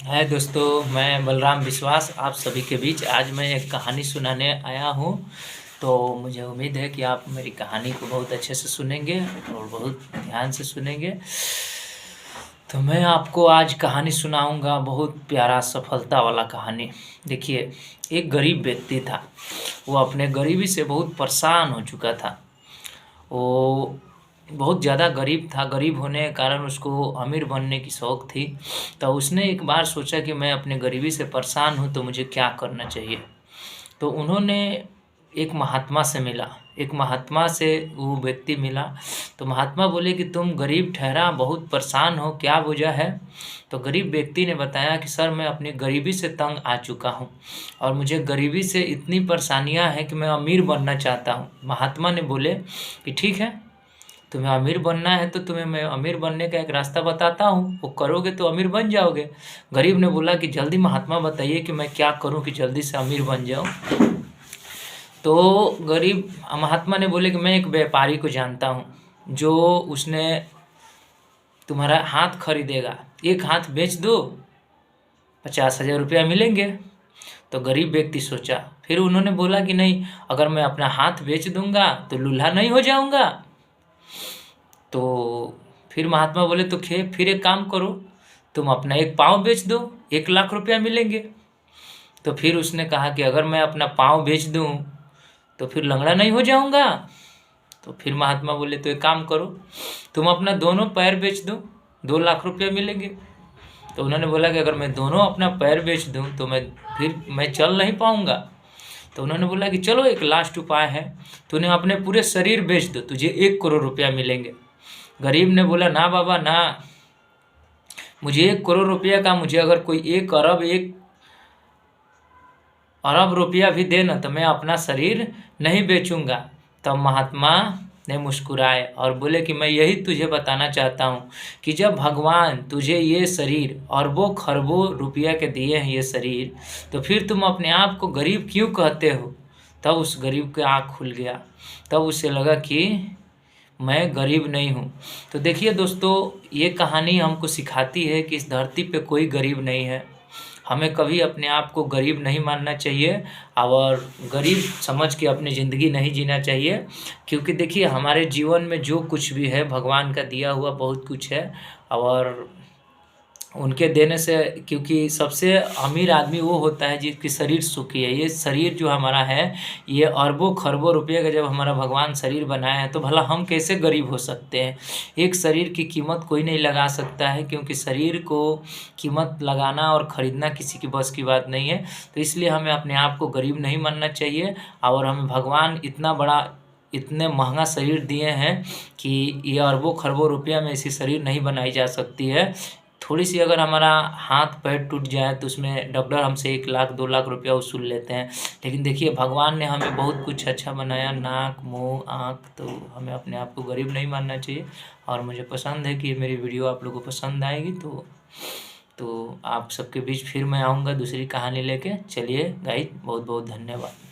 है दोस्तों, मैं बलराम विश्वास आप सभी के बीच आज मैं एक कहानी सुनाने आया हूँ। तो मुझे उम्मीद है कि आप मेरी कहानी को बहुत अच्छे से सुनेंगे और बहुत ध्यान से सुनेंगे। तो मैं आपको आज कहानी सुनाऊंगा, बहुत प्यारा सफलता वाला कहानी। देखिए, एक गरीब व्यक्ति था। वो अपने गरीबी से बहुत परेशान हो चुका था। वो बहुत ज़्यादा गरीब था। गरीब होने के कारण उसको अमीर बनने की शौक थी। तो उसने एक बार सोचा कि मैं अपने गरीबी से परेशान हूँ, तो मुझे क्या करना चाहिए। तो उन्होंने एक महात्मा से मिला। एक महात्मा से वो व्यक्ति मिला। तो महात्मा बोले कि तुम गरीब ठहरा, बहुत परेशान हो, क्या वजह है। तो गरीब व्यक्ति ने बताया कि सर, मैं अपनी गरीबी से तंग आ चुका हूँ और मुझे गरीबी से इतनी परेशानियाँ हैं कि मैं अमीर बनना चाहता हूँ। महात्मा ने बोले कि ठीक है, तुम्हें अमीर बनना है तो तुम्हें मैं अमीर बनने का एक रास्ता बताता हूँ, वो करोगे तो अमीर बन जाओगे। गरीब ने बोला कि जल्दी महात्मा बताइए कि मैं क्या करूँ कि जल्दी से अमीर बन जाऊँ। तो गरीब महात्मा ने बोले कि मैं एक व्यापारी को जानता हूँ, जो उसने तुम्हारा हाथ खरीदेगा। एक हाथ बेच दो, 50,000 रुपया मिलेंगे। तो गरीब व्यक्ति सोचा। फिर उन्होंने बोला कि नहीं, अगर मैं अपना हाथ बेच दूंगा तो लूल्हा नहीं हो जाऊंगा। तो फिर महात्मा बोले तो फिर एक काम करो, तुम अपना एक पाँव बेच दो, 1,00,000 रुपया मिलेंगे। तो फिर उसने कहा कि अगर मैं अपना पाँव बेच दूं तो फिर लंगड़ा नहीं हो जाऊंगा। तो फिर महात्मा बोले तो एक काम करो, तुम अपना दोनों पैर बेच दो, 2,00,000 रुपया मिलेंगे। तो उन्होंने बोला कि अगर मैं दोनों अपना पैर बेच दूं तो मैं चल नहीं पाऊंगा। तो उन्होंने बोला कि चलो एक लास्ट उपाय है, तूने अपने पूरे शरीर बेच दो, तुझे 1 करोड़ रुपया मिलेंगे। गरीब ने बोला ना बाबा ना, मुझे 1 करोड़ रुपया का, मुझे अगर कोई 1 अरब रुपया भी दे ना तो मैं अपना शरीर नहीं बेचूंगा। तब महात्मा ने मुस्कुराए और बोले कि मैं यही तुझे बताना चाहता हूँ कि जब भगवान तुझे ये शरीर अरबों खरबों रुपया के दिए हैं ये शरीर, तो फिर तुम अपने आप को गरीब क्यों कहते हो। तब उस गरीब का आँख खुल गया। तब उसे लगा कि मैं गरीब नहीं हूँ। तो देखिए दोस्तों, ये कहानी हमको सिखाती है कि इस धरती पे कोई गरीब नहीं है। हमें कभी अपने आप को गरीब नहीं मानना चाहिए और गरीब समझ के अपनी ज़िंदगी नहीं जीना चाहिए। क्योंकि देखिए, हमारे जीवन में जो कुछ भी है भगवान का दिया हुआ बहुत कुछ है और उनके देने से, क्योंकि सबसे अमीर आदमी वो होता है जिसकी शरीर सुखी है। ये शरीर जो हमारा है, ये अरबों खरबों रुपये का जब हमारा भगवान शरीर बनाया है, तो भला हम कैसे गरीब हो सकते हैं। एक शरीर की कीमत कोई नहीं लगा सकता है, क्योंकि शरीर को कीमत लगाना और ख़रीदना किसी की बस की बात नहीं है। तो इसलिए हमें अपने आप को गरीब नहीं मानना चाहिए और हमें भगवान इतने महंगा शरीर दिए हैं कि ये अरबों खरबों रुपया में ऐसी शरीर नहीं बनाई जा सकती है। थोड़ी सी अगर हमारा हाथ पैर टूट जाए तो उसमें डॉक्टर हमसे 1,00,000 2,00,000 रुपया वसूल लेते हैं। लेकिन देखिए, भगवान ने हमें बहुत कुछ अच्छा बनाया, नाक मुंह आँख, तो हमें अपने आप को गरीब नहीं मानना चाहिए। और मुझे पसंद है कि मेरी वीडियो आप लोगों को पसंद आएगी। तो आप सबके बीच फिर मैं आऊँगा दूसरी कहानी लेके। चलिए गाइस, बहुत बहुत धन्यवाद।